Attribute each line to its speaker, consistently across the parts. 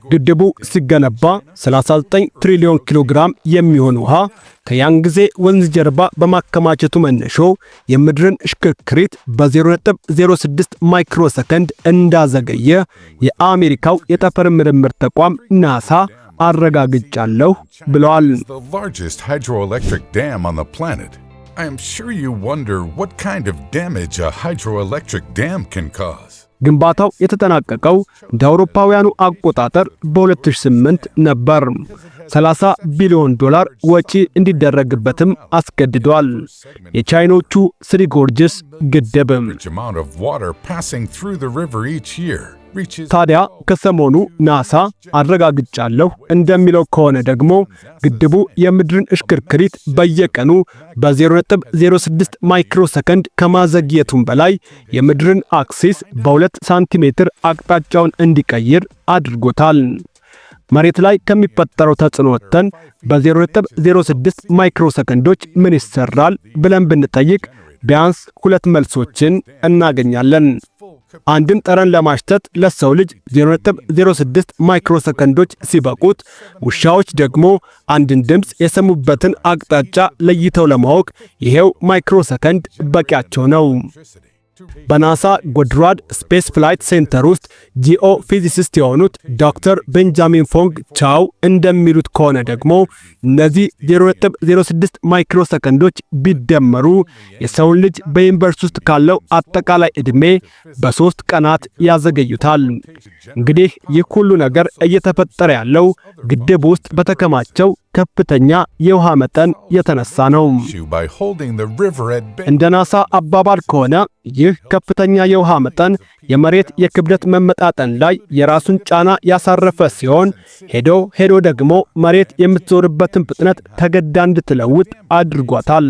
Speaker 1: ግድቡ ሲገነባ 39 ትሪሊዮን ኪሎግራም የሚሆን ውሃ ከያን ጊዜ ወንዝ ጀርባ በማከማቸቱ መነሾ የምድርን እሽክርክሪት በ0.06 ማይክሮ ሰከንድ እንዳዘገየ የአሜሪካው የጠፈር ምርምር ተቋም ናሳ አረጋግጫለሁ ብለዋል።
Speaker 2: I am sure you wonder what kind of damage a hydroelectric dam can cause.
Speaker 1: ግንባታው የተጠናቀቀው እንደ አውሮፓውያኑ አቆጣጠር በ2008 ነበር። $30 ቢሊዮን ወጪ እንዲደረግበትም አስገድዷል። የቻይኖቹ ስሪ ጎርጅስ ግድብ ታዲያ ከሰሞኑ ናሳ አረጋግጫለሁ እንደሚለው ከሆነ ደግሞ ግድቡ የምድርን እሽክርክሪት በየቀኑ በ0.06 ማይክሮ ሰከንድ ከማዘግየቱም በላይ የምድርን አክሲስ በ2 ሳንቲሜትር አቅጣጫውን እንዲቀይር አድርጎታል። መሬት ላይ ከሚፈጠረው ተጽዕኖ ወጥተን በ0.06 ማይክሮ ሰከንዶች ምን ይሰራል ብለን ብንጠይቅ ቢያንስ 2 መልሶችን እናገኛለን። አንድን ጠረን ለማሽተት ለሰው ልጅ 0.06 ማይክሮ ሰከንዶች ሲበቁት፣ ውሻዎች ደግሞ አንድን ድምፅ የሰሙበትን አቅጣጫ ለይተው ለማወቅ ይሄው ማይክሮ ሰከንድ በቂያቸው ነው። በናሳ ጎድራድ ስፔስ ፍላይት ሴንተር ውስጥ ጂኦ ፊዚሲስት የሆኑት ዶክተር ቤንጃሚን ፎንግ ቻው እንደሚሉት ከሆነ ደግሞ እነዚህ 0.06 ማይክሮ ሰከንዶች ቢደመሩ የሰውን ልጅ በዩኒቨርስ ውስጥ ካለው አጠቃላይ ዕድሜ በ3 ቀናት ያዘገዩታል። እንግዲህ ይህ ሁሉ ነገር እየተፈጠረ ያለው ግድብ ውስጥ በተከማቸው ከፍተኛ የውሃ መጠን የተነሳ ነው። እንደ ናሳ አባባል ከሆነ ይህ ከፍተኛ የውሃ መጠን የመሬት የክብደት መመጣጠን ላይ የራሱን ጫና ያሳረፈ ሲሆን ሄዶ ደግሞ መሬት የምትዞርበትን ፍጥነት ተገዳ እንድትለውጥ አድርጓታል።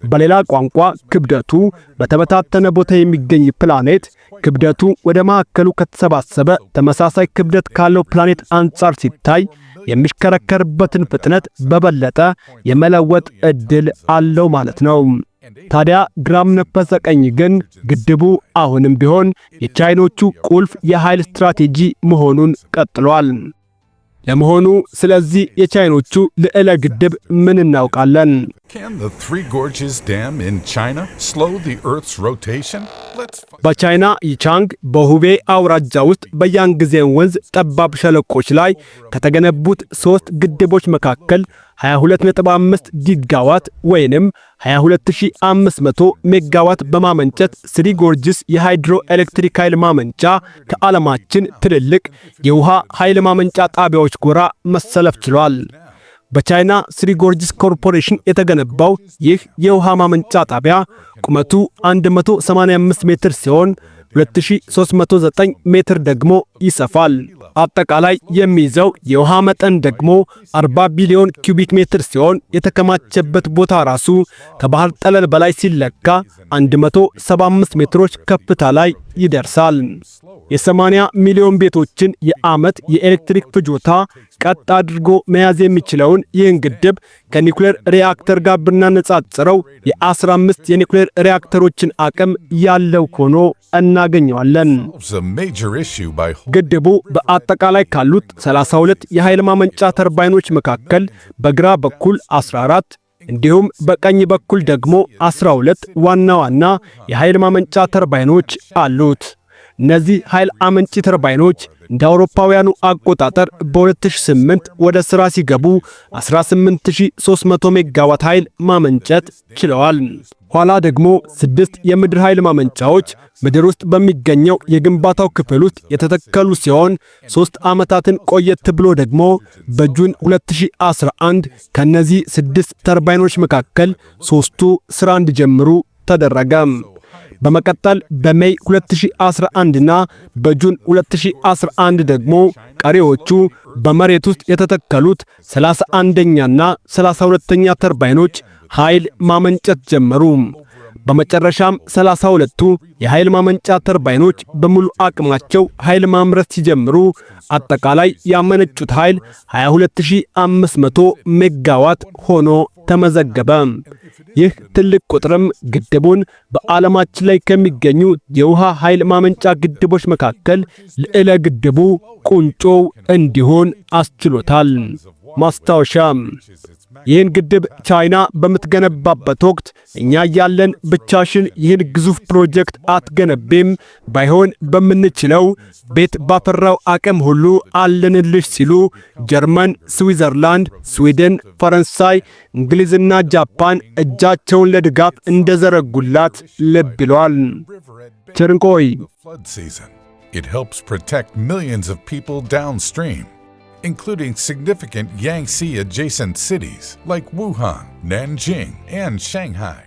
Speaker 1: በሌላ ቋንቋ ክብደቱ በተበታተነ ቦታ የሚገኝ ፕላኔት ክብደቱ ወደ ማዕከሉ ከተሰባሰበ ተመሳሳይ ክብደት ካለው ፕላኔት አንጻር ሲታይ የሚሽከረከርበትን ፍጥነት በበለጠ የመለወጥ ዕድል አለው ማለት ነው። ታዲያ ግራም ነፈሰ ቀኝ ግን ግድቡ አሁንም ቢሆን የቻይኖቹ ቁልፍ የኃይል ስትራቴጂ መሆኑን ቀጥሏል። ለመሆኑ ስለዚህ የቻይኖቹ ልዕለ ግድብ ምን እናውቃለን? በቻይና ይቻንግ በሁቤ አውራጃ ውስጥ በያንግዜን ወንዝ ጠባብ ሸለቆች ላይ ከተገነቡት 3 ግድቦች መካከል 22.5 ጊጋዋት ወይንም 22500 ሜጋዋት በማመንጨት ስሪ ጎርጅስ የሃይድሮ ኤሌክትሪክ ኃይል ማመንጫ ከዓለማችን ትልልቅ የውሃ ኃይል ማመንጫ ጣቢያዎች ጎራ መሰለፍ ችሏል። በቻይና ስሪ ጎርጅስ ኮርፖሬሽን የተገነባው ይህ የውሃ ማመንጫ ጣቢያ ቁመቱ 185 ሜትር ሲሆን 2309 ሜትር ደግሞ ይሰፋል። አጠቃላይ የሚይዘው የውሃ መጠን ደግሞ 40 ቢሊዮን ኪዩቢክ ሜትር ሲሆን የተከማቸበት ቦታ ራሱ ከባህር ጠለል በላይ ሲለካ 175 ሜትሮች ከፍታ ላይ ይደርሳል። የ80 ሚሊዮን ቤቶችን የዓመት የኤሌክትሪክ ፍጆታ ቀጥ አድርጎ መያዝ የሚችለውን ይህን ግድብ ከኒኩሌር ሪአክተር ጋር ብናነጻጽረው የ15 የኒኩሌር ሪአክተሮችን አቅም ያለው ሆኖ እናገኘዋለን። ግድቡ በአጠቃላይ ካሉት 32 የኃይል ማመንጫ ተርባይኖች መካከል በግራ በኩል 14 እንዲሁም በቀኝ በኩል ደግሞ 12 ዋና ዋና የኃይል ማመንጫ ተርባይኖች አሉት። እነዚህ ኃይል አመንጪ ተርባይኖች እንደ አውሮፓውያኑ አቆጣጠር በ2008 ወደ ሥራ ሲገቡ 18300 ሜጋዋት ኃይል ማመንጨት ችለዋል። ኋላ ደግሞ 6 የምድር ኃይል ማመንጫዎች ምድር ውስጥ በሚገኘው የግንባታው ክፍል ውስጥ የተተከሉ ሲሆን 3 ዓመታትን ቆየት ብሎ ደግሞ በጁን 2011 ከነዚህ 6 ተርባይኖች መካከል 3ቱ ሥራ እንዲጀምሩ ተደረገ። በመቀጠል በሜይ 2011 እና በጁን 2011 ደግሞ ቀሪዎቹ በመሬት ውስጥ የተተከሉት 31ኛና 32ኛ ተርባይኖች ኃይል ማመንጨት ጀመሩ። በመጨረሻም 32ቱ የኃይል ማመንጫ ተርባይኖች በሙሉ አቅማቸው ኃይል ማምረት ሲጀምሩ አጠቃላይ ያመነጩት ኃይል 22500 ሜጋዋት ሆኖ ተመዘገበ። ይህ ትልቅ ቁጥርም ግድቡን በዓለማችን ላይ ከሚገኙ የውሃ ኃይል ማመንጫ ግድቦች መካከል ልዕለ ግድቡ ቁንጮው እንዲሆን አስችሎታል። ማስታወሻ፣ ይህን ግድብ ቻይና በምትገነባበት ወቅት እኛ ያለን ብቻሽን ይህን ግዙፍ ፕሮጀክት አትገነቤም፣ ባይሆን በምንችለው ቤት ባፈራው አቅም ሁሉ አለንልሽ ሲሉ ጀርመን፣ ስዊዘርላንድ፣ ስዊድን፣ ፈረንሳይ፣ እንግሊዝና ጃፓን እጃቸውን ለድጋፍ እንደዘረጉላት ልብ ይሏል። ቸርንቆይ
Speaker 2: It helps protect millions of people downstream, including significant Yangtze-adjacent cities like Wuhan, Nanjing, and Shanghai.